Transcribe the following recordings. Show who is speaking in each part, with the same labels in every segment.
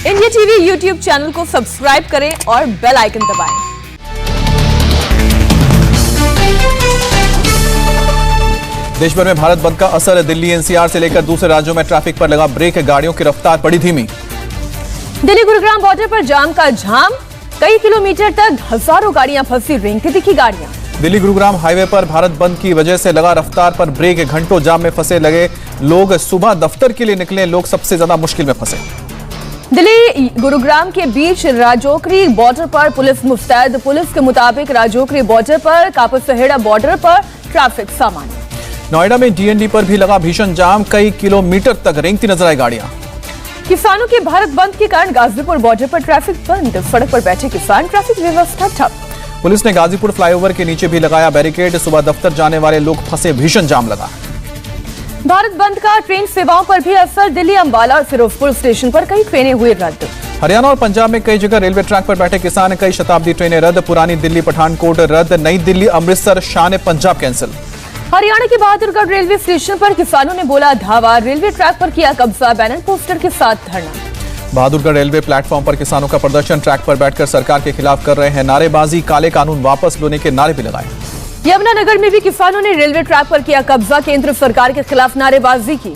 Speaker 1: India TV YouTube channel को subscribe करें और बेल आइकन दबाएं।
Speaker 2: देश भर में भारत बंद का असर। दिल्ली एनसीआर से लेकर दूसरे राज्यों में ट्रैफिक पर लगा ब्रेक, गाड़ियों की रफ्तार पड़ी धीमी।
Speaker 1: दिल्ली गुरुग्राम बॉर्डर पर जाम का जाम, कई किलोमीटर तक हजारों गाड़ियां फंसी, रेंगती दिखी गाड़ियां।
Speaker 2: दिल्ली गुरुग्राम हाईवे पर भारत बंद की वजह से लगा रफ्तार पर ब्रेक, घंटों जाम में फंसे लगे लोग। सुबह दफ्तर के लिए निकले लोग सबसे ज्यादा मुश्किल में फंसे।
Speaker 1: दिल्ली गुरुग्राम के बीच राजौरी बॉर्डर पर पुलिस मुस्तैद। पुलिस के मुताबिक राजौरी बॉर्डर पर कापड़सहेड़ा बॉर्डर पर ट्रैफिक सामान्य।
Speaker 2: नोएडा में डीएनडी पर भी लगा भीषण जाम, कई किलोमीटर तक रेंगती नजर आई गाड़ियां।
Speaker 1: किसानों के भारत बंद के कारण गाजीपुर बॉर्डर पर ट्रैफिक बंद, सड़क पर बैठे किसान, ट्रैफिक व्यवस्था ठप।
Speaker 2: पुलिस ने गाजीपुर फ्लाईओवर के नीचे भी लगाया बैरिकेड, सुबह दफ्तर जाने वाले लोग फंसे, भीषण जाम लगा।
Speaker 1: भारत बंद का ट्रेन सेवाओं पर भी असर। दिल्ली अंबाला और फिरोजपुर स्टेशन पर कई ट्रेनें हुई रद्द।
Speaker 2: हरियाणा और पंजाब में कई जगह रेलवे ट्रैक पर बैठे किसान, कई शताब्दी ट्रेनें रद्द। पुरानी दिल्ली पठानकोट रद्द, नई दिल्ली अमृतसर शान पंजाब कैंसिल।
Speaker 1: हरियाणा के बहादुरगढ़ रेलवे स्टेशन पर किसानों ने बोला धावा, रेलवे ट्रैक पर किया कब्जा, बैनर पोस्टर के साथ धरना।
Speaker 2: बहादुरगढ़ रेलवे प्लेटफॉर्म पर किसानों का प्रदर्शन, ट्रैक पर बैठकर सरकार के खिलाफ कर रहे हैं नारेबाजी, काले कानून वापस लेने के नारे भी लगाए।
Speaker 1: यमुनानगर में भी किसानों ने रेलवे ट्रैक पर किया कब्जा, केंद्र सरकार के खिलाफ नारेबाजी की।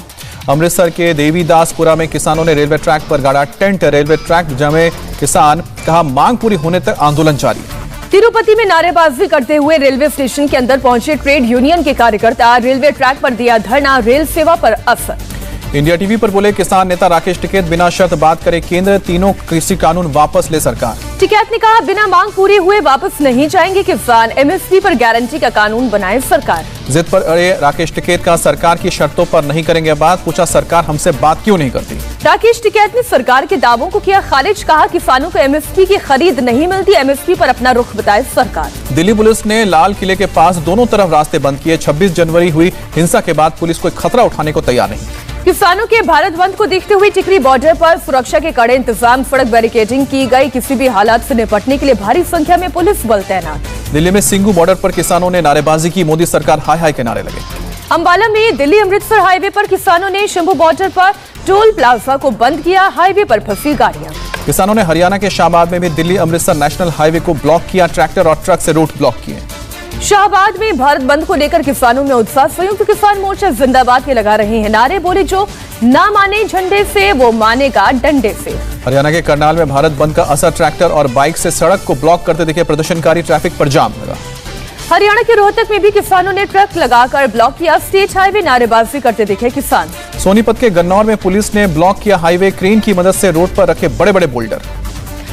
Speaker 2: अमृतसर के देवीदासपुरा में किसानों ने रेलवे ट्रैक पर गाड़ा टेंट, रेलवे ट्रैक जमे किसान, कहा मांग पूरी होने तक आंदोलन जारी।
Speaker 1: तिरुपति में नारेबाजी करते हुए रेलवे स्टेशन के अंदर पहुंचे ट्रेड यूनियन के कार्यकर्ता, रेलवे ट्रैक पर दिया धरना, रेल सेवा पर असर।
Speaker 2: इंडिया टीवी पर बोले किसान नेता राकेश टिकैत, बिना शर्त बात करे केंद्र, तीनों कृषि कानून वापस ले सरकार।
Speaker 1: टिकैत ने कहा बिना मांग पूरी हुए वापस नहीं जाएंगे किसान, एमएसपी पर गारंटी का कानून बनाए सरकार।
Speaker 2: जिद पर अड़े राकेश टिकैत, का सरकार की शर्तों पर नहीं करेंगे बात, पूछा सरकार हमसे बात क्यों नहीं करती।
Speaker 1: राकेश टिकैत ने सरकार के दावों को किया खारिज, कहा किसानों को एमएसपी की खरीद नहीं मिलती, एमएसपी पर अपना रुख बताए सरकार।
Speaker 2: दिल्ली पुलिस ने लाल किले के पास दोनों तरफ रास्ते बंद किए। 26 जनवरी हुई हिंसा के बाद पुलिस कोई खतरा उठाने को तैयार नहीं।
Speaker 1: किसानों के भारत बंद को देखते हुए टिकरी बॉर्डर पर सुरक्षा के कड़े इंतजाम, सड़क बैरिकेडिंग की गई, किसी भी हालात से निपटने के लिए भारी संख्या में पुलिस बल तैनात।
Speaker 2: दिल्ली में सिंघू बॉर्डर पर किसानों ने नारेबाजी की, मोदी सरकार हाय हाय के नारे लगे।
Speaker 1: अंबाला में दिल्ली अमृतसर हाईवे पर किसानों ने शंभू बॉर्डर पर टोल प्लाजा को बंद किया, हाईवे पर फंसी गाड़ियां।
Speaker 2: किसानों ने हरियाणा के शाहबाद में भी दिल्ली अमृतसर नेशनल हाईवे को ब्लॉक किया, ट्रैक्टर और ट्रक से रूट ब्लॉक किए।
Speaker 1: शाहबाद में भारत बंद को लेकर किसानों में उत्साह, संयुक्त किसान मोर्चा जिंदाबाद के लगा रहे हैं नारे, बोले जो ना माने झंडे से वो मानेगा डंडे से।
Speaker 2: हरियाणा के करनाल में भारत बंद का असर, ट्रैक्टर और बाइक से सड़क को ब्लॉक करते दिखे प्रदर्शनकारी, ट्रैफिक पर जाम लगा।
Speaker 1: हरियाणा के रोहतक में भी किसानों ने ट्रक लगाकर ब्लॉक किया, स्टेट हाईवे, नारेबाजी करते दिखे किसान।
Speaker 2: सोनीपत के गन्नौर में पुलिस ने ब्लॉक किया हाईवे, क्रेन की मदद से रोड पर रखे बड़े बड़े बोल्डर।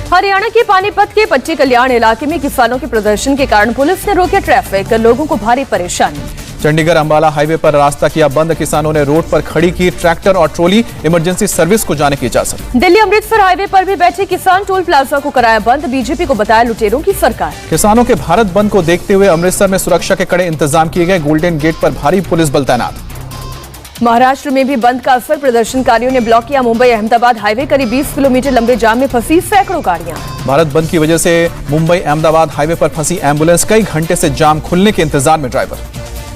Speaker 1: हरियाणा के पानीपत के पट्टी कल्याण इलाके में किसानों के प्रदर्शन के कारण पुलिस ने रोके ट्रैफिक, लोगों को भारी परेशानी।
Speaker 2: चंडीगढ़ अंबाला हाईवे पर रास्ता किया बंद, किसानों ने रोड पर खड़ी की ट्रैक्टर और ट्रॉली, इमरजेंसी सर्विस को जाने की इजाजत।
Speaker 1: दिल्ली अमृतसर हाईवे पर भी बैठे किसान, टोल प्लाजा को कराया बंद, बीजेपी को बताया लुटेरों की सरकार।
Speaker 2: किसानों के भारत बंद को देखते हुए अमृतसर में सुरक्षा के कड़े इंतजाम किए गए, गोल्डन गेट पर भारी पुलिस बल तैनात।
Speaker 1: महाराष्ट्र में भी बंद का असर, प्रदर्शनकारियों ने ब्लॉक किया मुंबई अहमदाबाद हाईवे, करीब 20 किलोमीटर लंबे जाम में फंसी सैकड़ों गाड़ियां।
Speaker 2: भारत बंद की वजह से मुंबई अहमदाबाद हाईवे पर फंसी एम्बुलेंस, कई घंटे से जाम खुलने के इंतजार में ड्राइवर।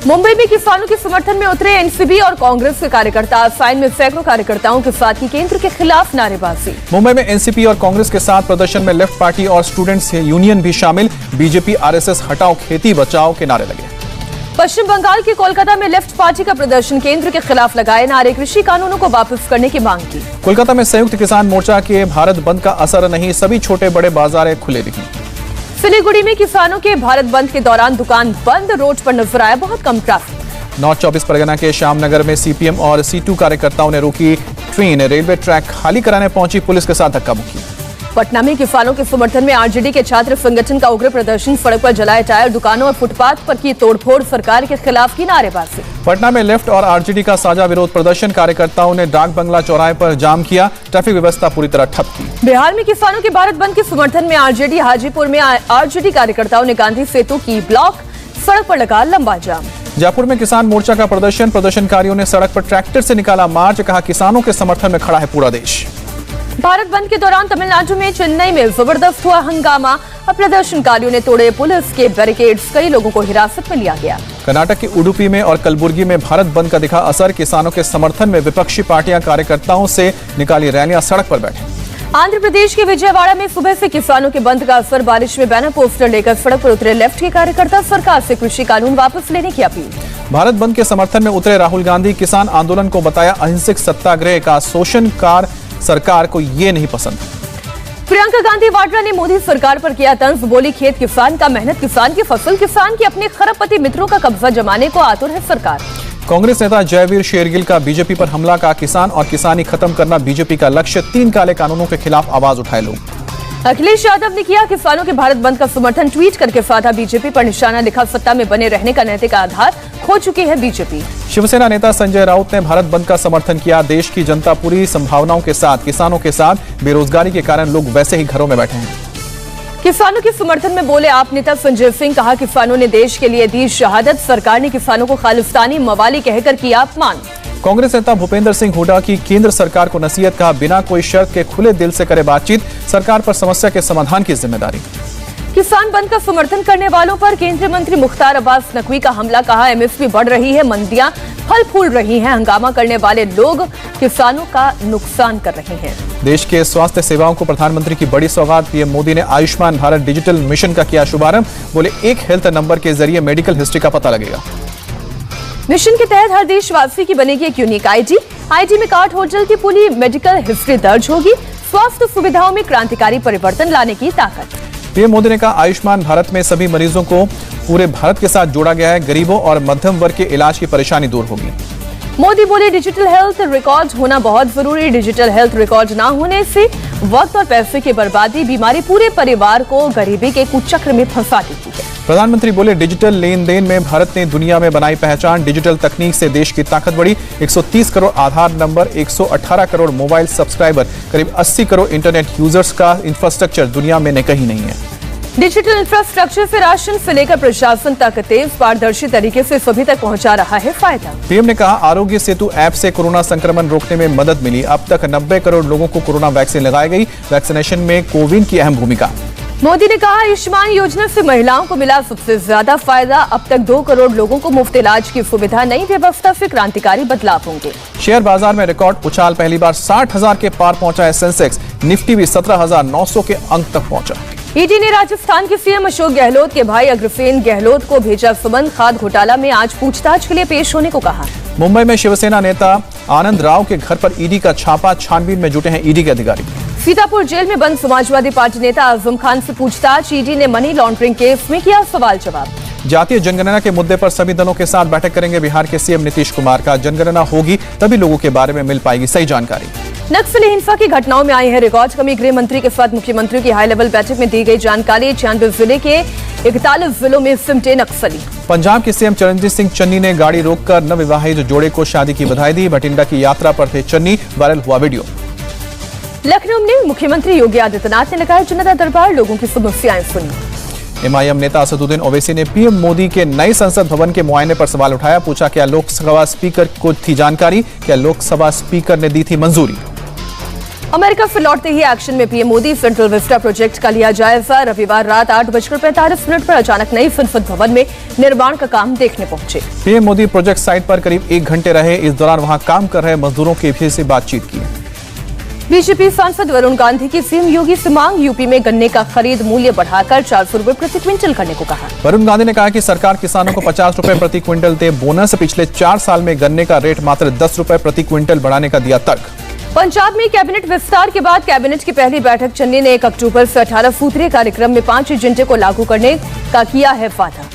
Speaker 1: मुंबई में किसानों के समर्थन में उतरे एनसीबी और कांग्रेस के कार्यकर्ता, साइन में सैकड़ों कार्यकर्ताओं के साथ ही केंद्र के खिलाफ नारेबाजी।
Speaker 2: मुंबई में एनसीपी और कांग्रेस के साथ प्रदर्शन में लेफ्ट पार्टी और स्टूडेंट्स यूनियन भी शामिल, बीजेपी आरएसएस हटाओ खेती बचाओ के नारे लगे।
Speaker 1: पश्चिम बंगाल के कोलकाता में लेफ्ट पार्टी का प्रदर्शन, केंद्र के खिलाफ लगाए नारे, कृषि कानूनों को वापस करने की मांग की।
Speaker 2: कोलकाता में संयुक्त किसान मोर्चा के भारत बंद का असर नहीं, सभी छोटे बड़े बाजार खुले दिखे।
Speaker 1: सिलीगुड़ी में किसानों के भारत बंद के दौरान दुकान बंद, रोड पर नजर आया बहुत कम ट्रैफिक।
Speaker 2: नॉर्थ 24 परगना के श्यामनगर में सीपीएम और C2 कार्यकर्ताओं ने रोकी ट्रेन, रेलवे ट्रैक खाली कराने पहुंची पुलिस के साथ धक्का मुक्की।
Speaker 1: पटना में किसानों के समर्थन में आरजेडी के छात्र संगठन का उग्र प्रदर्शन, सड़क पर जलाए टायर, दुकानों और फुटपाथ पर की तोड़फोड़, सरकार के खिलाफ की नारेबाजी।
Speaker 2: पटना में लेफ्ट और आरजेडी का साझा विरोध प्रदर्शन, कार्यकर्ताओं ने डाक बंगला चौराहे पर जाम किया, ट्रैफिक व्यवस्था पूरी तरह ठप की।
Speaker 1: बिहार में किसानों के भारत बंद के समर्थन में आरजेडी, हाजीपुर में आरजेडी कार्यकर्ताओं ने गांधी सेतु की ब्लॉक, सड़क पर लगा लंबा जाम।
Speaker 2: जयपुर में किसान मोर्चा का प्रदर्शन, प्रदर्शनकारियों ने सड़क पर ट्रैक्टर से निकाला मार्च, कहा किसानों के समर्थन में खड़ा है पूरा देश।
Speaker 1: भारत बंद के दौरान तमिलनाडु में चेन्नई में जबरदस्त हुआ हंगामा, प्रदर्शनकारियों ने तोड़े पुलिस के बैरिकेड्स, कई लोगों को हिरासत में लिया गया।
Speaker 2: कर्नाटक के उडुपी में और कलबुर्गी में भारत बंद का दिखा असर, किसानों के समर्थन में विपक्षी पार्टियां कार्यकर्ताओं से निकाली रैलियां, सड़क पर बैठे।
Speaker 1: आंध्र प्रदेश के विजयवाड़ा में सुबह से किसानों के बंद का असर, बारिश में बैनर पोस्टर लेकर सड़क पर उतरे लेफ्ट के कार्यकर्ता, सरकार से कृषि कानून वापस लेने की अपील।
Speaker 2: भारत बंद के समर्थन में उतरे राहुल गांधी, किसान आंदोलन को बताया अहिंसक सत्याग्रह का शोषणकार, सरकार को ये नहीं पसंद।
Speaker 1: प्रियंका गांधी वाड्रा ने मोदी सरकार पर किया तंज, बोली खेत किसान का, मेहनत किसान की, फसल किसान की, अपने खरबपति मित्रों का कब्जा जमाने को आतुर है सरकार।
Speaker 2: कांग्रेस नेता जयवीर शेरगिल का बीजेपी पर हमला, का किसान और किसानी खत्म करना बीजेपी का लक्ष्य, 3 काले कानूनों के खिलाफ आवाज उठाए लोग।
Speaker 1: अखिलेश यादव ने किया किसानों के भारत बंद का समर्थन, ट्वीट करके साधा बीजेपी पर निशाना, लिखा सत्ता में बने रहने का नैतिक आधार खो चुकी है बीजेपी।
Speaker 2: शिवसेना नेता संजय राउत ने भारत बंद का समर्थन किया, देश की जनता पूरी संभावनाओं के साथ, किसानों के साथ, बेरोजगारी के कारण लोग वैसे ही घरों में बैठे हैं।
Speaker 1: किसानों के समर्थन में बोले आप नेता संजय सिंह, कहा किसानों ने देश के लिए दी शहादत, सरकार ने किसानों को खालिस्तानी मवाली कहकर किया अपमान।
Speaker 2: कांग्रेस नेता भूपेंद्र सिंह हुड्डा की केंद्र सरकार को नसीहत, कहा बिना कोई शर्त के खुले दिल से करे बातचीत, सरकार पर समस्या के समाधान की जिम्मेदारी।
Speaker 1: किसान बंद का समर्थन करने वालों पर केंद्रीय मंत्री मुख्तार अब्बास नकवी का हमला, कहा एमएसपी बढ़ रही है, मंडियां फल फूल रही हैं, हंगामा करने वाले लोग किसानों का नुकसान कर रहे हैं।
Speaker 2: देश के स्वास्थ्य सेवाओं को प्रधानमंत्री की बड़ी सौगात, पीएम मोदी ने आयुष्मान भारत डिजिटल मिशन का किया शुभारंभ, बोले एक हेल्थ नंबर के जरिए मेडिकल हिस्ट्री का पता लगेगा।
Speaker 1: मिशन के तहत हर देशवासी की बनेगी एक यूनिक आईडी में कार्ड होल्डर की पूरी मेडिकल हिस्ट्री दर्ज होगी, स्वास्थ्य सुविधाओं में क्रांतिकारी परिवर्तन लाने की ताकत।
Speaker 2: पीएम मोदी ने कहा आयुष्मान भारत में सभी मरीजों को पूरे भारत के साथ जोड़ा गया है, गरीबों और मध्यम वर्ग के इलाज की परेशानी दूर होगी।
Speaker 1: मोदी बोले डिजिटल हेल्थ रिकॉर्ड होना बहुत जरूरी, डिजिटल हेल्थ रिकॉर्ड ना होने से वक्त और पैसे की बर्बादी, बीमारी पूरे परिवार को गरीबी के कुचक्र में फंसा देती है।
Speaker 2: प्रधानमंत्री बोले डिजिटल लेन देन में भारत ने दुनिया में बनाई पहचान, डिजिटल तकनीक से देश की ताकत बढ़ी, 130 करोड़ आधार नंबर, 118 करोड़ मोबाइल सब्सक्राइबर, करीब 80 करोड़ इंटरनेट यूजर्स का इंफ्रास्ट्रक्चर दुनिया में कहीं नहीं है।
Speaker 1: डिजिटल इंफ्रास्ट्रक्चर से राशन से लेकर प्रशासन तक तेज पारदर्शी तरीके से सभी तक पहुंचा रहा है फायदा।
Speaker 2: पीएम ने कहा आरोग्य सेतु ऐप से कोरोना संक्रमण रोकने में मदद मिली, अब तक 90 करोड़ लोगों को कोरोना वैक्सीन लगाई गई, वैक्सीनेशन में कोविन की अहम भूमिका।
Speaker 1: मोदी ने कहा आयुष्मान योजना से महिलाओं को मिला सबसे ज्यादा फायदा, अब तक 2 करोड़ लोगों को मुफ्त इलाज की सुविधा, नई व्यवस्था से क्रांतिकारी बदलाव होंगे।
Speaker 2: शेयर बाजार में रिकॉर्ड उछाल, पहली बार 60,000 के पार पहुंचा है सेंसेक्स, निफ्टी भी 17,900 के अंक तक पहुंचा।
Speaker 1: ईडी ने राजस्थान के सीएम अशोक गहलोत के भाई अग्रसेन गहलोत को भेजा सुमन, खाद घोटाला में आज पूछताछ के लिए पेश होने को कहा।
Speaker 2: मुंबई में शिवसेना नेता आनंद राव के घर पर ईडी का छापा, छानबीन में जुटे हैं ईडी के अधिकारी।
Speaker 1: सीतापुर जेल में बंद समाजवादी पार्टी नेता आजम खान से पूछताछ, ईडी ने मनी लॉन्ड्रिंग केस में किया सवाल जवाब।
Speaker 2: जातीय जनगणना के मुद्दे पर सभी दलों के साथ बैठक करेंगे बिहार के सीएम नीतीश कुमार, का जनगणना होगी तभी लोगों के बारे में मिल पाएगी सही जानकारी।
Speaker 1: नक्सली हिंसा की घटनाओं में आई है रिकॉर्ड कमी, गृह मंत्री के साथ मुख्यमंत्री की हाई लेवल बैठक में दी गई जानकारी, 96 जिले के 41 जिलों में सिमटे नक्सली।
Speaker 2: पंजाब के सीएम चरणजीत सिंह चन्नी ने गाड़ी रोककर नवविवाहित जोड़े को शादी की बधाई दी, भटिंडा की यात्रा पर थे चन्नी, वायरल हुआ वीडियो।
Speaker 1: लखनऊ में मुख्यमंत्री योगी आदित्यनाथ ने लगाया जनता दरबार, लोगों की समस्याएं सुनी।
Speaker 2: एमआईएम नेता असदुद्दीन ओवैसी ने पीएम मोदी के नए संसद भवन के मुआयने पर सवाल उठाया, पूछा क्या लोकसभा स्पीकर को थी जानकारी, क्या लोकसभा स्पीकर ने दी थी मंजूरी।
Speaker 1: अमेरिका से लौटते ही एक्शन में PM Modi, central Vista project का लिया जायजा, रविवार रात 8:45 पर अचानक नई संसद भवन में निर्माण का काम देखने पहुंचे।
Speaker 2: पीएम मोदी प्रोजेक्ट साइट पर करीब 1 घंटे रहे, इस दौरान वहां काम कर रहे मजदूरों के भी से बातचीत की।
Speaker 1: बीजेपी सांसद वरुण गांधी की सीएम योगी से मांग, यूपी में गन्ने का खरीद मूल्य बढ़ाकर 400 रुपए प्रति क्विंटल करने को कहा।
Speaker 2: वरुण गांधी ने कहा कि सरकार किसानों को 50 रुपए प्रति क्विंटल दे बोनस, पिछले 4 साल में गन्ने का रेट मात्र 10 रुपए प्रति क्विंटल बढ़ाने का दिया तर्क।
Speaker 1: पंजाब में कैबिनेट विस्तार के बाद कैबिनेट की पहली बैठक, चन्नी ने 1 अक्टूबर से 18 सूत्रीय कार्यक्रम में 5 एजेंडे को लागू करने का किया है वादा।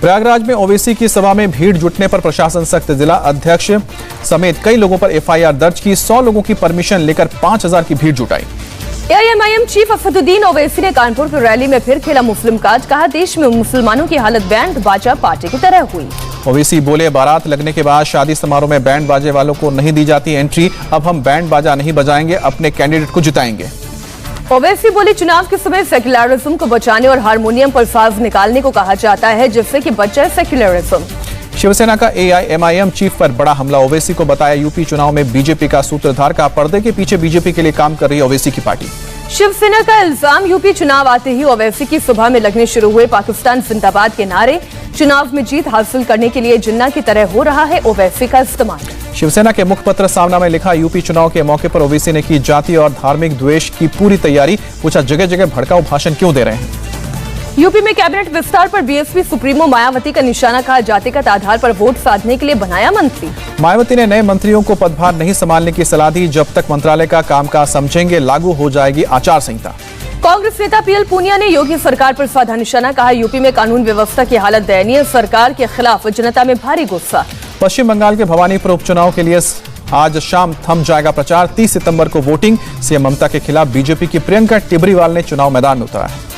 Speaker 2: प्रयागराज में ओवैसी की सभा में भीड़ जुटने पर प्रशासन सख्त, जिला अध्यक्ष समेत कई लोगों पर एफआईआर दर्ज की, 100 लोगों की परमिशन लेकर 5000 की भीड़ जुटाई।
Speaker 1: एआईएमआईएम चीफ असदुद्दीन ओवैसी ने कानपुर की रैली में फिर खेला मुस्लिम कार्ड, कहा देश में मुसलमानों की हालत बैंड बाजा पार्टी की तरह हुई।
Speaker 2: ओवैसी बोले बारात लगने के बाद शादी समारोह में बैंड बाजे वालों को नहीं दी जाती एंट्री, अब हम बैंड बाजा नहीं बजाएंगे, अपने कैंडिडेट को जिताएंगे।
Speaker 1: ओवैसी बोले चुनाव के समय सेक्युलरिज्म को बचाने और हारमोनियम पर साज निकालने को कहा जाता है, जिससे कि बच जाए सेक्युलरिज्म।
Speaker 2: शिवसेना का एआईएमआईएम चीफ पर बड़ा हमला, ओवैसी को बताया यूपी चुनाव में बीजेपी का सूत्रधार, का पर्दे के पीछे बीजेपी के लिए काम कर रही है ओवैसी की पार्टी।
Speaker 1: शिवसेना का इल्जाम, यूपी चुनाव आते ही ओवैसी की सभा में लगने शुरू हुए पाकिस्तान जिंदाबाद के नारे, चुनाव में जीत हासिल करने के लिए जिन्ना की तरह हो रहा है ओवैसी का इस्तेमाल।
Speaker 2: शिवसेना के मुखपत्र सामना में लिखा, यूपी चुनाव के मौके पर ओवैसी ने की जाति और धार्मिक द्वेष की पूरी तैयारी। पूछा, जगह जगह भड़काऊ भाषण क्यों दे रहे हैं।
Speaker 1: यूपी में कैबिनेट विस्तार पर बीएसपी सुप्रीमो मायावती का निशाना, कहा जातिगत आधार पर वोट साधने के लिए बनाया मंत्री।
Speaker 2: मायावती ने नए मंत्रियों को पदभार नहीं संभालने की सलाह दी। जब तक मंत्रालय का कामकाज समझेंगे लागू हो जाएगी आचार संहिता।
Speaker 1: कांग्रेस नेता पीएल पूनिया ने योगी सरकार पर साधा निशाना, कहा यूपी में कानून व्यवस्था की हालत दयनीय, सरकार के खिलाफ जनता में भारी गुस्सा।
Speaker 2: पश्चिम बंगाल के भवानीपुर उपचुनाव के लिए आज शाम थम जाएगा प्रचार। 30 सितंबर को वोटिंग। सीएम ममता के खिलाफ बीजेपी की प्रियंका टिबरीवाल ने चुनाव मैदान में उतारा है।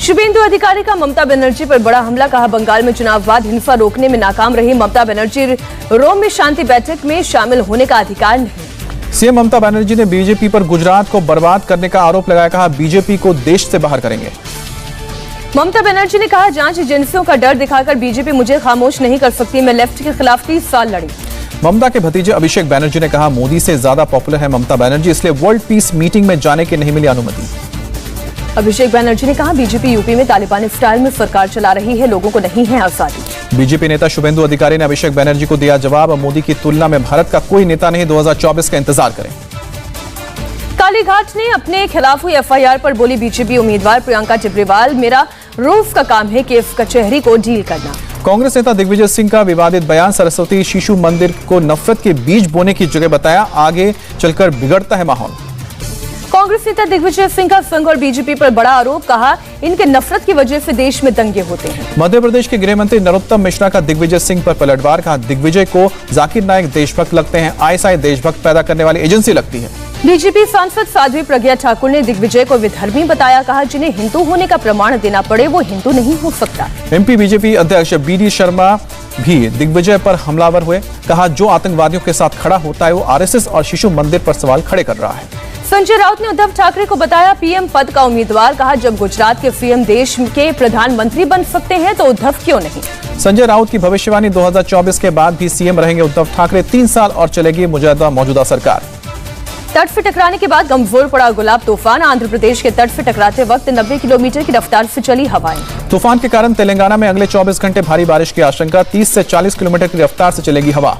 Speaker 1: शुभेंदु अधिकारी का ममता बनर्जी पर बड़ा हमला, कहा बंगाल में चुनाव बाद हिंसा रोकने में नाकाम रही ममता बनर्जी, रोम में शांति बैठक में शामिल होने का अधिकार नहीं।
Speaker 2: सीएम ममता बनर्जी ने बीजेपी पर गुजरात को बर्बाद करने का आरोप लगाया, कहा बीजेपी को देश से बाहर करेंगे।
Speaker 1: ममता बनर्जी ने कहा, जांच एजेंसियों का डर दिखाकर बीजेपी मुझे खामोश नहीं कर सकती, मैं लेफ्ट के खिलाफ 30 साल लड़ी।
Speaker 2: ममता के भतीजे अभिषेक बनर्जी ने कहा, मोदी से ज्यादा पॉपुलर है ममता बनर्जी, इसलिए वर्ल्ड पीस मीटिंग में जाने की नहीं मिली अनुमति।
Speaker 1: अभिषेक बनर्जी ने कहा, बीजेपी यूपी में तालिबानी स्टाइल में सरकार चला रही है, लोगों को नहीं है आजादी।
Speaker 2: बीजेपी नेता शुभेंदु अधिकारी ने अभिषेक बनर्जी को दिया जवाब, मोदी की तुलना में भारत का कोई नेता नहीं, 2024 का इंतजार करें।
Speaker 1: कालीघाट ने अपने खिलाफ हुई एफआईआर पर बोली बीजेपी उम्मीदवार प्रियंका टिबरीवाल, मेरा रोज का काम है केस कचहरी को डील करना।
Speaker 2: कांग्रेस नेता दिग्विजय सिंह का विवादित बयान, सरस्वती शिशु मंदिर को नफरत के बीज बोने की जगह बताया, आगे चलकर बिगड़ता है माहौल।
Speaker 1: कांग्रेस नेता दिग्विजय सिंह का संघ और बीजेपी पर बड़ा आरोप, कहा इनके नफरत की वजह से देश में दंगे होते हैं।
Speaker 2: मध्य प्रदेश के गृह मंत्री नरोत्तम मिश्रा का दिग्विजय सिंह पर पलटवार, कहा दिग्विजय को जाकिर नाइक देशभक्त लगते हैं, आईएसआई देशभक्त पैदा करने वाली एजेंसी लगती है।
Speaker 1: बीजेपी सांसद साध्वी प्रज्ञा ठाकुर ने दिग्विजय को विधर्मी बताया, कहा जिन्हें हिंदू होने का प्रमाण देना पड़े वो हिंदू नहीं हो सकता।
Speaker 2: एमपी बीजेपी अध्यक्ष बीडी शर्मा भी दिग्विजय पर हमलावर हुए, कहा जो आतंकवादियों के साथ खड़ा होता है वो आरएसएस और शिशु मंदिर पर सवाल खड़े कर रहा है।
Speaker 1: संजय राउत ने उद्धव ठाकरे को बताया पीएम पद का उम्मीदवार, कहा जब गुजरात के सीएम देश के प्रधानमंत्री बन सकते हैं तो उद्धव क्यों नहीं।
Speaker 2: संजय राउत की भविष्यवाणी, 2024 के बाद भी सीएम रहेंगे उद्धव ठाकरे, 3 साल और चलेगी मौजूदा सरकार।
Speaker 1: तट से टकराने के बाद कमजोर पड़ा गुलाब तूफान, आंध्र प्रदेश के तट से टकराते वक्त 90 किलोमीटर की रफ्तार से चली हवाएं।
Speaker 2: तूफान के कारण तेलंगाना में अगले 24 घंटे भारी बारिश की आशंका, 30 से 40 किलोमीटर की रफ्तार से चलेगी हवा।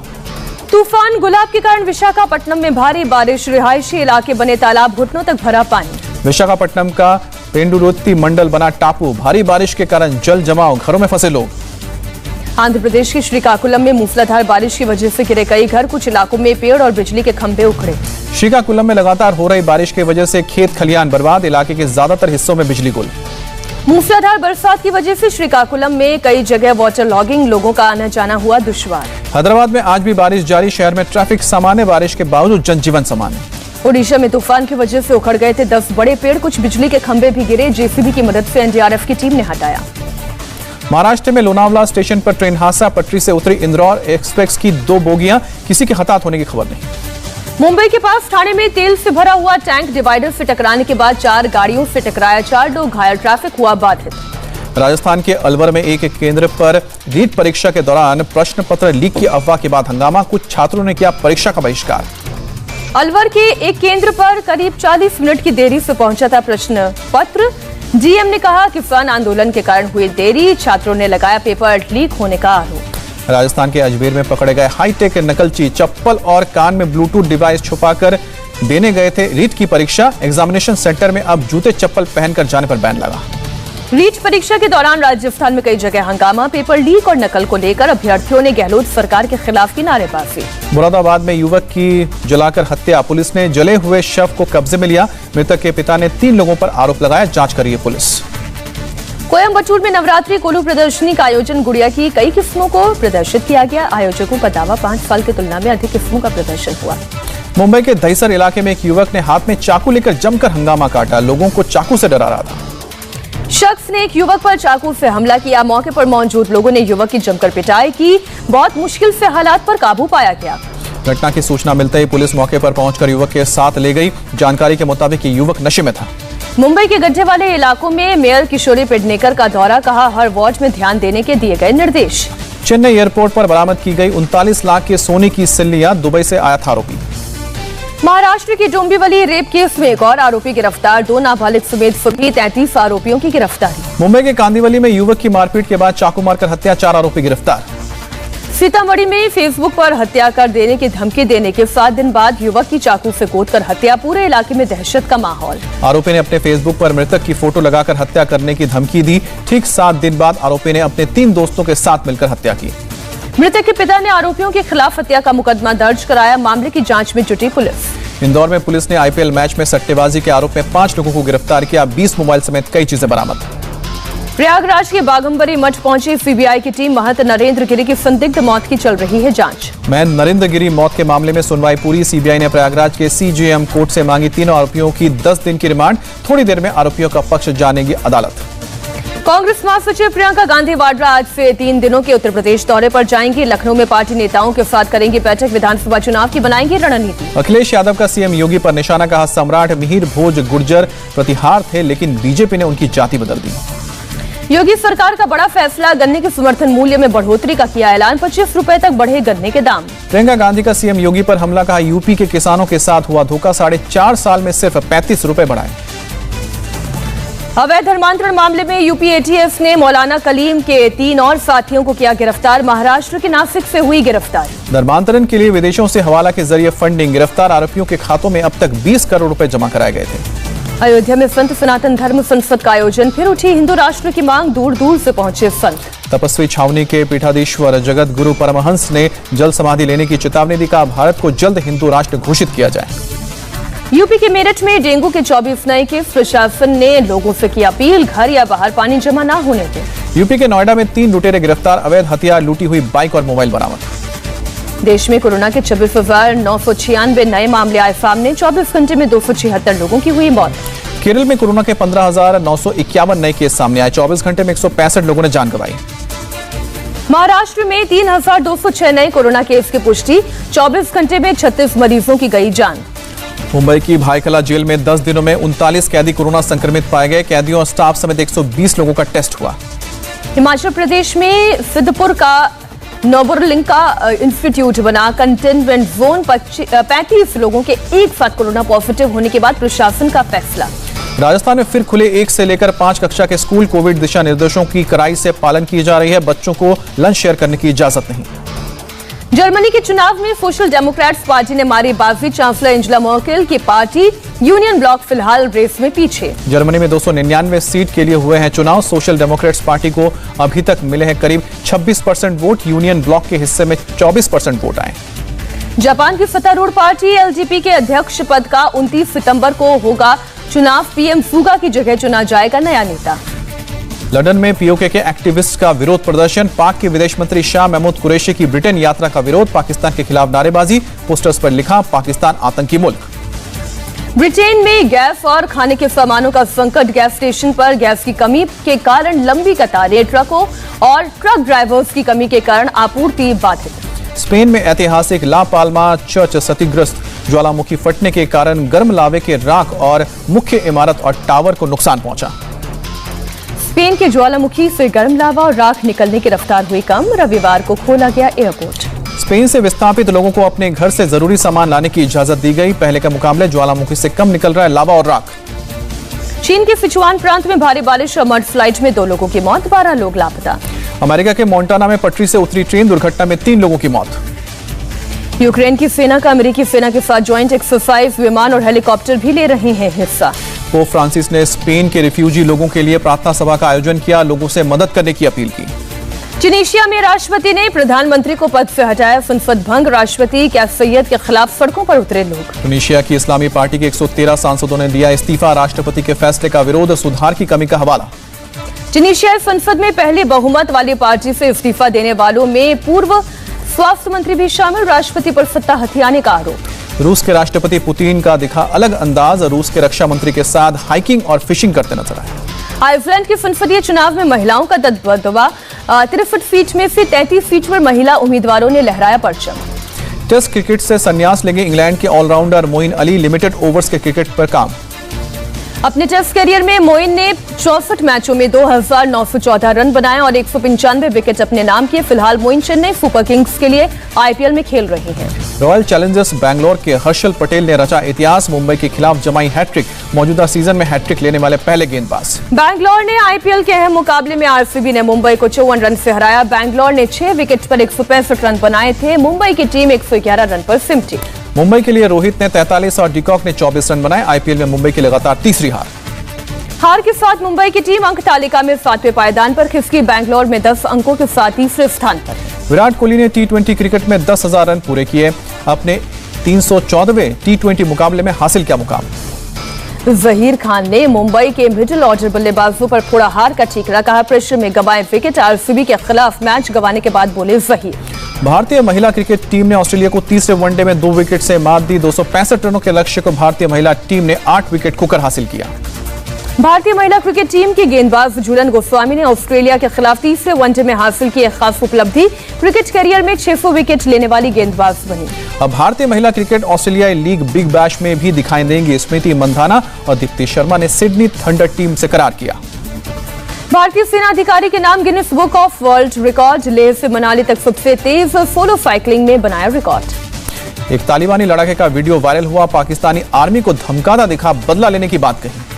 Speaker 1: तूफान गुलाब के कारण विशाखापट्टनम में भारी बारिश, रिहायशी इलाके बने तालाब, घुटनों तक भरा पानी।
Speaker 2: विशाखापट्टनम का पेंडुरुत्ती मंडल बना टापू, भारी बारिश के कारण जल जमाव, घरों में फंसे लोग।
Speaker 1: आंध्र प्रदेश के श्रीकाकुलम में मूसलाधार बारिश की वजह से गिरे कई घर, कुछ इलाकों में पेड़ और बिजली के खंभे उखड़े।
Speaker 2: श्रीकाकुलम में लगातार हो रही बारिश की वजह से खेत खलियान बर्बाद, इलाके के ज्यादातर हिस्सों में बिजली गुल।
Speaker 1: मूसलाधार बरसात की वजह से श्रीकाकुलम में कई जगह वाटर लॉगिंग, लोगों का आना जाना हुआ दुश्वार।
Speaker 2: हैदराबाद में आज भी बारिश जारी, शहर में ट्रैफिक सामान्य, बारिश के बावजूद जनजीवन सामान्य।
Speaker 1: ओडिशा में तूफान की वजह से उखड़ गए थे 10 बड़े पेड़, कुछ बिजली के खंभे भी गिरे, जेसीबी की मदद से एनडीआरएफ की टीम ने हटाया।
Speaker 2: महाराष्ट्र में लोनावला स्टेशन पर ट्रेन हादसा, पटरी से उतरी इंदौर एक्सप्रेस की 2 बोगियां, किसी के हताहत होने की खबर नहीं।
Speaker 1: मुंबई के पास ठाणे में तेल से भरा हुआ टैंक डिवाइडर से टकराने के बाद 4 गाड़ियों से टकराया, 4 लोग घायल, ट्रैफिक हुआ बाधित।
Speaker 2: राजस्थान के अलवर में एक केंद्र पर रीट परीक्षा के दौरान प्रश्न पत्र लीक की अफवाह के बाद हंगामा, कुछ छात्रों ने किया परीक्षा का बहिष्कार।
Speaker 1: अलवर के एक केंद्र पर करीब 40 मिनट की देरी से पहुंचा था प्रश्न पत्र, डीएम ने कहा किसान आंदोलन के कारण हुई देरी, छात्रों ने लगाया पेपर लीक होने का आरोप।
Speaker 2: राजस्थान के अजमेर में पकड़े गए हाईटेक नकलची, चप्पल और कान में ब्लूटूथ डिवाइस छुपाकर देने गए थे रीट की परीक्षा, एग्जामिनेशन सेंटर में अब जूते चप्पल पहनकर जाने पर बैन लगा।
Speaker 1: रीट परीक्षा के दौरान राजस्थान में कई जगह हंगामा, पेपर लीक और नकल को लेकर अभ्यर्थियों ने गहलोत सरकार के खिलाफ की नारेबाजी।
Speaker 2: मुरादाबाद में युवक की जलाकर हत्या, पुलिस ने जले हुए शव को कब्जे में लिया, मृतक के पिता ने 3 लोगों पर आरोप लगाया, जांच कर रही है पुलिस।
Speaker 1: कोयम्बटूर में नवरात्रि कोलू प्रदर्शनी का आयोजन, गुड़िया की कई किस्मों को प्रदर्शित किया गया, आयोजकों का दावा 5 साल की तुलना में अधिक किस्मों का प्रदर्शन हुआ।
Speaker 2: मुंबई के दहिसर इलाके में एक युवक ने हाथ में चाकू लेकर जमकर हंगामा काटा, लोगों को चाकू से डरा रहा था।
Speaker 1: शख्स ने एक युवक पर चाकू से हमला किया, मौके पर मौजूद लोगों ने युवक की जमकर पिटाई की, बहुत मुश्किल से हालात पर काबू पाया गया।
Speaker 2: घटना की सूचना मिलते ही पुलिस मौके पर पहुंचकर युवक के साथ ले गई, जानकारी के मुताबिक ये युवक नशे में था।
Speaker 1: मुंबई के गड्ढे वाले इलाकों में मेयर किशोरी पेडनेकर का दौरा, कहा हर वार्ड में ध्यान देने के दिए गए निर्देश।
Speaker 2: चेन्नई एयरपोर्ट पर बरामद की गई 39 लाख के सोने की सिल्लियां, दुबई से आया था आरोपी।
Speaker 1: महाराष्ट्र की डोंबिवली रेप केस में एक और आरोपी गिरफ्तार, 2 नाबालिग समेत सभी 33 आरोपियों की गिरफ्तारी।
Speaker 2: मुंबई के कांदिवली में युवक की मारपीट के बाद चाकू मारकर हत्या, 4 आरोपी गिरफ्तार।
Speaker 1: सीतामढ़ी में फेसबुक पर हत्या कर देने की धमकी देने के 7 दिन बाद युवक की चाकू से गोदकर हत्या, पूरे इलाके में दहशत का माहौल।
Speaker 2: आरोपी ने अपने फेसबुक पर मृतक की फोटो लगाकर हत्या करने की धमकी दी। ठीक 7 दिन बाद आरोपी ने अपने 3 दोस्तों के साथ मिलकर हत्या की।
Speaker 1: मृतक के पिता ने आरोपियों के खिलाफ हत्या का मुकदमा दर्ज कराया, मामले की जांच में जुटी पुलिस।
Speaker 2: इंदौर में पुलिस ने आईपीएल मैच में सट्टेबाजी के आरोप में 5 लोगों को गिरफ्तार किया, 20 मोबाइल समेत कई चीजें बरामद।
Speaker 1: प्रयागराज के बागंबरी मठ पहुंची सीबीआई की टीम, महंत नरेंद्र गिरी की संदिग्ध मौत की चल रही है जांच।
Speaker 2: महंत नरेंद्र गिरी मौत के मामले में सुनवाई पूरी, सीबीआई ने प्रयागराज के सीजेएम कोर्ट से मांगी 3 आरोपियों की 10 दिन की रिमांड। थोड़ी देर में आरोपियों का पक्ष जानेगी अदालत।
Speaker 1: कांग्रेस महासचिव प्रियंका गांधी वाड्रा आज से 3 दिनों के उत्तर प्रदेश दौरे पर जाएंगी। लखनऊ में पार्टी नेताओं के साथ करेंगी बैठक, विधानसभा चुनाव की बनाएंगी रणनीति।
Speaker 2: अखिलेश यादव का सीएम योगी पर निशाना, कहा सम्राट मिहिर भोज गुर्जर प्रतिहार थे, लेकिन बीजेपी ने उनकी जाति बदल दी।
Speaker 1: योगी सरकार का बड़ा फैसला, गन्ने के समर्थन मूल्य में बढ़ोतरी का किया ऐलान, 25 रुपए तक बढ़े गन्ने के दाम।
Speaker 2: प्रियंका गांधी का सीएम योगी पर हमला, कहा यूपी के किसानों के साथ हुआ धोखा, 4.5 साल में सिर्फ 35 रुपए बढ़ाए।
Speaker 1: अवैध धर्मांतरण मामले में यूपी एटीएस ने मौलाना कलीम के 3 और साथियों को किया गिरफ्तार, महाराष्ट्र के नासिक से हुई गिरफ्तारी।
Speaker 2: धर्मांतरण के लिए विदेशों से हवाला के जरिए फंडिंग, गिरफ्तार आरोपियों के खातों में अब तक 20 करोड़ रुपए जमा कराए गए थे।
Speaker 1: अयोध्या में संत सनातन धर्म संसद का आयोजन, फिर उठी हिंदू राष्ट्र की मांग, दूर दूर से पहुंचे संत।
Speaker 2: तपस्वी छावनी के पीठाधीश्वर जगत गुरु परमहंस ने जल समाधि लेने की चेतावनी दी, कहा भारत को जल्द हिंदू राष्ट्र घोषित किया जाए।
Speaker 1: यूपी के मेरठ में डेंगू के 24 नए केस, प्रशासन ने लोगों से की अपील, घर या बाहर पानी जमा न होने दें।
Speaker 2: यूपी के नोएडा में 3 लुटेरे गिरफ्तार, अवैध हथियार, लूटी हुई बाइक और मोबाइल बरामद।
Speaker 1: देश में कोरोना के 26,996 नए मामले आए सामने, 24 घंटे में 276 लोगों की हुई मौत।
Speaker 2: केरल में कोरोना के 15,951 नए केस सामने आए, 24 घंटे में 165 लोगों ने जान गंवाई।
Speaker 1: महाराष्ट्र में 3,206 नए कोरोना केस की पुष्टि, 24 घंटे में 36 मरीजों की गई जान।
Speaker 2: मुंबई की भायखला जेल में 10 दिनों में 39 कैदी कोरोना संक्रमित पाए गए, कैदियों और स्टाफ समेत 120 लोगों का टेस्ट हुआ।
Speaker 1: हिमाचल प्रदेश में सिद्धपुर का नोबरलिंका इंस्टीट्यूट बना कंटेनमेंट जोन, 35 लोगों के एक साथ कोरोना पॉजिटिव होने के बाद प्रशासन का फैसला।
Speaker 2: राजस्थान में फिर खुले 1 से लेकर 5 कक्षा के स्कूल, कोविड दिशा निर्देशों की कड़ाई से पालन की जा रही है, बच्चों को लंच शेयर करने की इजाजत नहीं।
Speaker 1: जर्मनी के चुनाव में सोशल डेमोक्रेट्स पार्टी ने मारी बाजी, चांसलर एंजेला मर्केल की पार्टी यूनियन ब्लॉक फिलहाल रेस में पीछे।
Speaker 2: जर्मनी में 299 सीट के लिए हुए हैं चुनाव, सोशल डेमोक्रेट्स पार्टी को अभी तक मिले हैं करीब 26% वोट, यूनियन ब्लॉक के हिस्से में 24% वोट आए।
Speaker 1: जापान की सत्तारूढ़ पार्टी एलजेपी के अध्यक्ष पद का 29 सितंबर को होगा चुनाव, पीएम सुगा की जगह चुना जाएगा नया नेता।
Speaker 2: लंदन में पीओके के एक्टिविस्ट का विरोध प्रदर्शन, पाक के विदेश मंत्री शाह महमूद कुरैशी की ब्रिटेन यात्रा का विरोध, पाकिस्तान के खिलाफ नारेबाजी, पोस्टर्स पर लिखा पाकिस्तान आतंकी मुल्क।
Speaker 1: ब्रिटेन में गैस और खाने के सामानों का संकट, गैस स्टेशन पर गैस की कमी के कारण लंबी कतारें, ट्रकों और ट्रक ड्राइवर्स की कमी के कारण आपूर्ति बाधित।
Speaker 2: स्पेन में ऐतिहासिक ला पाल्मा चर्च क्षतिग्रस्त, ज्वालामुखी फटने के कारण गर्म लावे के राख और मुख्य इमारत और टावर को नुकसान पहुंचा।
Speaker 1: स्पेन के ज्वालामुखी से गर्म लावा और राख निकलने की रफ्तार हुई कम, रविवार को खोला गया एयरपोर्ट।
Speaker 2: स्पेन से विस्थापित लोगों को अपने घर से जरूरी सामान लाने की इजाजत दी गई, पहले के मुकाबले ज्वालामुखी से कम निकल रहा है लावा और राख।
Speaker 1: चीन के सिचुआन प्रांत में भारी बारिश और मडस्लाइड में 2 लोगों की मौत, 12 लोग लापता।
Speaker 2: अमेरिका के मोंटाना में पटरी से उतरी ट्रेन दुर्घटना में 3 लोगों की मौत।
Speaker 1: यूक्रेन की सेना का अमेरिकी सेना के साथ ज्वाइंट एक्सरसाइज, विमान और हेलीकॉप्टर भी ले रहे हैं हिस्सा।
Speaker 2: पोप फ्रांसिस ने स्पेन के रिफ्यूजी लोगों के लिए प्रार्थना सभा का आयोजन किया, लोगों से मदद करने की अपील की।
Speaker 1: ट्यूनीशिया में राष्ट्रपति ने प्रधानमंत्री को पद से हटाया, संसद भंग, राष्ट्रपति कैस सैयद के खिलाफ सड़कों पर उतरे लोग।
Speaker 2: ट्यूनीशिया की इस्लामी पार्टी के 113 सांसदों ने दिया इस्तीफा, राष्ट्रपति के फैसले का विरोध, सुधार की कमी का हवाला।
Speaker 1: ट्यूनीशिया संसद में पहली बहुमत वाली पार्टी से इस्तीफा देने वालों में पूर्व स्वास्थ्य मंत्री भी शामिल, राष्ट्रपति पर सत्ता हथियाने का आरोप।
Speaker 2: रूस के राष्ट्रपति पुतिन का दिखा अलग अंदाज, रूस के रक्षा मंत्री के साथ हाइकिंग और फिशिंग करते नजर आए।
Speaker 1: आइसलैंड के संसदीय चुनाव में महिलाओं का दबदबा, 63 सीट में से 33 सीट पर महिला उम्मीदवारों ने लहराया परचम।
Speaker 2: टेस्ट क्रिकेट से संन्यास लेंगे इंग्लैंड के allrounder Moeen Ali, limited overs के क्रिकेट पर काम।
Speaker 1: अपने टेस्ट करियर में मोइन ने 64 मैचों में 2,914 रन बनाए और 195 विकेट अपने नाम किए। फिलहाल मोइन चेन्नई सुपर किंग्स के लिए आईपीएल में खेल रहे हैं।
Speaker 2: रॉयल चैलेंजर्स बैंगलोर के हर्षल पटेल ने रचा इतिहास, मुंबई के खिलाफ जमाई हैट्रिक। मौजूदा सीजन में हैट्रिक लेने वाले पहले गेंदबाज।
Speaker 1: बैंगलोर ने आईपीएल के अहम मुकाबले में आरसीबी ने मुंबई को 54 रन से हराया। बैंगलोर ने 6 विकेट पर 165 रन बनाए थे। मुंबई की टीम 111 रन पर सिमटी।
Speaker 2: मुंबई के लिए रोहित ने 43 और डिकॉक ने 24 रन बनाए। आईपीएल में मुंबई की लगातार तीसरी हार
Speaker 1: के साथ मुंबई की टीम अंक तालिका में 7वें पायदान पर खिसकी। बैंगलोर में 10 अंकों के साथ तीसरे स्थान पर।
Speaker 2: विराट कोहली ने टी20 क्रिकेट में 10,000 रन पूरे किए। अपने 314वें टी20 मुकाबले में हासिल किया मुकाम।
Speaker 1: जहीर खान ने मुंबई के मिडिल ऑर्डर बल्लेबाजों पर फोड़ा हार का ठीकरा, कहा प्रेशर में गंवाए विकेट। आरसीबी के खिलाफ मैच गंवाने के बाद बोले जहीर।
Speaker 2: भारतीय महिला क्रिकेट टीम ने ऑस्ट्रेलिया को तीसरे वनडे में 2 विकेट से मात दी। 265 रनों के लक्ष्य को भारतीय महिला टीम ने 8 विकेट खोकर हासिल किया।
Speaker 1: भारतीय महिला क्रिकेट टीम की गेंदबाज झूलन गोस्वामी ने ऑस्ट्रेलिया के खिलाफ तीसरे वनडे में हासिल की एक खास उपलब्धि। क्रिकेट करियर में 600 विकेट लेने वाली गेंदबाज बनी।
Speaker 2: अब भारतीय महिला क्रिकेट ऑस्ट्रेलियाई लीग बिग बैश में भी दिखाई देंगी। स्मृति मंधाना और दीप्ति शर्मा ने सिडनी थंडर टीम से करार किया।
Speaker 1: भारतीय सेना अधिकारी के नाम Guinness book of world record. Leh से मनाली तक सबसे तेज सोलो साइकिलिंग में बनाया रिकॉर्ड।
Speaker 2: एक तालिबानी लड़ाके का वीडियो वायरल हुआ। पाकिस्तानी आर्मी को धमकाता दिखा, बदला लेने की बात कही।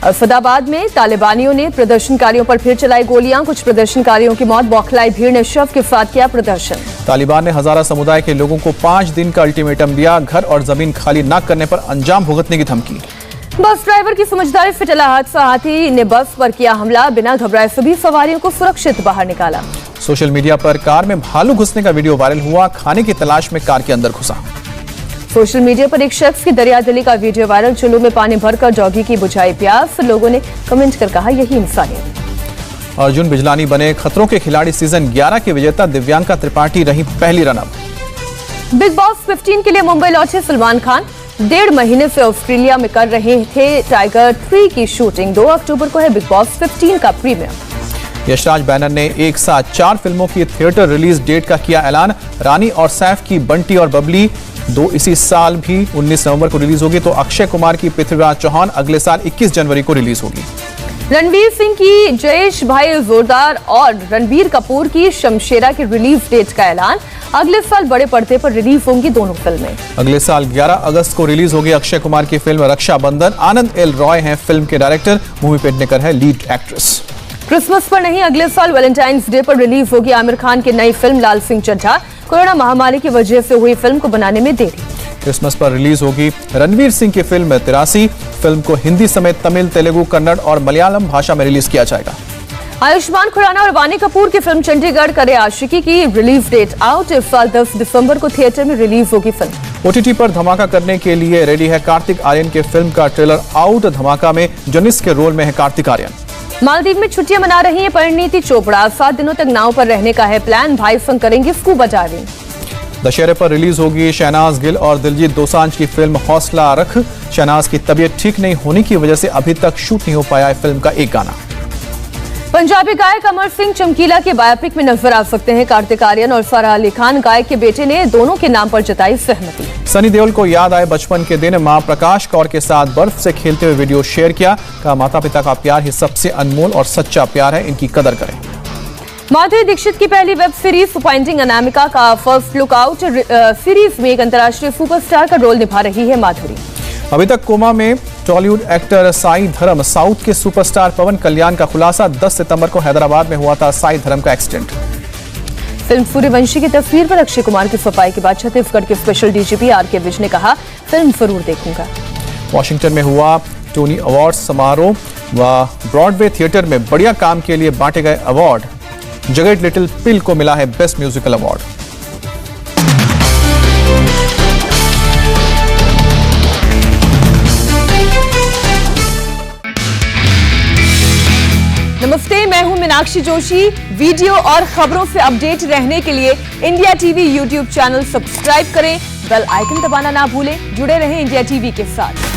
Speaker 1: फैसलाबाद में तालिबानियों ने प्रदर्शनकारियों पर फिर चलाई गोलियां। कुछ प्रदर्शनकारियों की मौत, बौखलाई भीड़ ने शव के साथ किया प्रदर्शन।
Speaker 2: तालिबान ने हजारा समुदाय के लोगों को 5 दिन का अल्टीमेटम दिया। घर और जमीन खाली न करने पर अंजाम भुगतने की धमकी।
Speaker 1: बस ड्राइवर की समझदारी से टला हादसा। हाथी ने बस पर किया हमला, बिना घबराए सभी सवारियों को सुरक्षित बाहर निकाला।
Speaker 2: सोशल मीडिया पर कार में भालू घुसने का वीडियो वायरल हुआ। खाने की तलाश में कार के अंदर घुसा।
Speaker 1: सोशल मीडिया पर एक शख्स की दरियादिली का वीडियो वायरल। चुल्लू में पानी भरकर डॉगी की बुझाई प्यास। लोगों ने कमेंट कर कहा यही इंसानियत।
Speaker 2: अर्जुन बिजलानी बने खतरों के खिलाड़ी सीजन 11 की विजेता। दिव्यांका त्रिपाठी रही पहली रनअप।
Speaker 1: बिग बॉस 15 के लिए मुंबई लौटे सलमान खान। 1.5 महीने से ऑस्ट्रेलिया में कर रहे थे टाइगर 3 की शूटिंग। 2 अक्टूबर को है बिग बॉस 15 का प्रीमियर।
Speaker 2: यशराज बैनर ने एक साथ 4 फिल्मों की थिएटर रिलीज डेट का किया ऐलान। रानी और सैफ की बंटी और बबली 2 इसी साल भी 19 नवंबर को रिलीज होगी। तो अक्षय कुमार की पृथ्वीराज चौहान अगले साल 21 जनवरी को रिलीज होगी।
Speaker 1: रणवीर सिंह की जयेश भाई जोरदार और रणबीर कपूर की शमशेरा की रिलीज डेट का ऐलान। अगले साल बड़े पर्दे पर रिलीज होंगी दोनों फिल्में।
Speaker 2: अगले साल 11 अगस्त को रिलीज होगी अक्षय कुमार की फिल्म रक्षाबंधन। आनंद एल रॉय हैं फिल्म के डायरेक्टर। भूमि पेडनेकर है लीड एक्ट्रेस।
Speaker 1: क्रिसमस पर नहीं, अगले साल वैलेंटाइंस डे पर रिलीज होगी आमिर खान की नई फिल्म लाल सिंह चड्ढा। कोरोना महामारी की वजह से हुई फिल्म को बनाने में देरी।
Speaker 2: क्रिसमस पर रिलीज होगी रणवीर सिंह की फिल्म 83। फिल्म को हिंदी समेत तमिल, तेलुगु, कन्नड़ और मलयालम भाषा में रिलीज किया जाएगा।
Speaker 1: आयुष्मान खुराना और वानी कपूर की फिल्म चंडीगढ़ करे आशिकी की रिलीज डेट आउट। इस साल 10 दिसंबर को थिएटर में रिलीज होगी फिल्म।
Speaker 2: ओटीटी पर धमाका करने के लिए रेडी है कार्तिक आर्यन के फिल्म का ट्रेलर आउट। धमाका में जनिस के रोल में है कार्तिक आर्यन।
Speaker 1: मालदीव में छुट्टियां मना रही है परिणीति चोपड़ा। 7 दिनों तक नाव पर रहने का है प्लान। भाई संग करेंगे स्कूबा डाइविंग।
Speaker 2: दशहरे पर रिलीज होगी शहनाज गिल और दिलजीत दोसांझ की फिल्म हौसला रख। शहनाज की तबीयत ठीक नहीं होने की वजह से अभी तक शूट नहीं हो पाया है फिल्म का एक गाना।
Speaker 1: पंजाबी गायक अमर सिंह चमकीला के बायोपिक में नजर आ सकते हैं कार्तिक आर्यन और सारा अली खान। गायक के बेटे ने दोनों के नाम पर जताई सहमति।
Speaker 2: सनी देओल को याद आए बचपन के दिन। मां प्रकाश कौर के साथ बर्फ से खेलते हुए वीडियो शेयर किया। कहा माता पिता का प्यार ही सबसे अनमोल और सच्चा प्यार है, इनकी कदर करें।
Speaker 1: माधुरी दीक्षित की पहली वेब सीरीज फाइंडिंग अनामिका का फर्स्ट लुक आउट। सीरीज में एक अंतर्राष्ट्रीय सुपरस्टार का रोल निभा रही है माधुरी।
Speaker 2: अभी तक कोमा में टॉलीवुड एक्टर साई धर्म। साउथ के सुपरस्टार पवन कल्याण का खुलासा। 10 सितंबर को हैदराबाद में हुआ था साई धर्म का एक्सीडेंट।
Speaker 1: फिल्म सूर्यवंशी की तस्वीर पर अक्षय कुमार की सफाई के बाद छत्तीसगढ़ के स्पेशल डीजीपी आर.के. विज ने कहा फिल्म जरूर देखूंगा।
Speaker 2: वॉशिंगटन में हुआ टोनी अवार्ड समारोह व ब्रॉडवे थिएटर में बढ़िया काम के लिए बांटे गए अवार्ड। जगेट लिटिल पिल को मिला है बेस्ट म्यूजिकल अवार्ड।
Speaker 1: नमस्ते, मैं हूं मीनाक्षी जोशी। वीडियो और खबरों से अपडेट रहने के लिए India TV YouTube channel subscribe करें। बेल आइकन दबाना ना भूलें। जुड़े रहें इंडिया टीवी के साथ।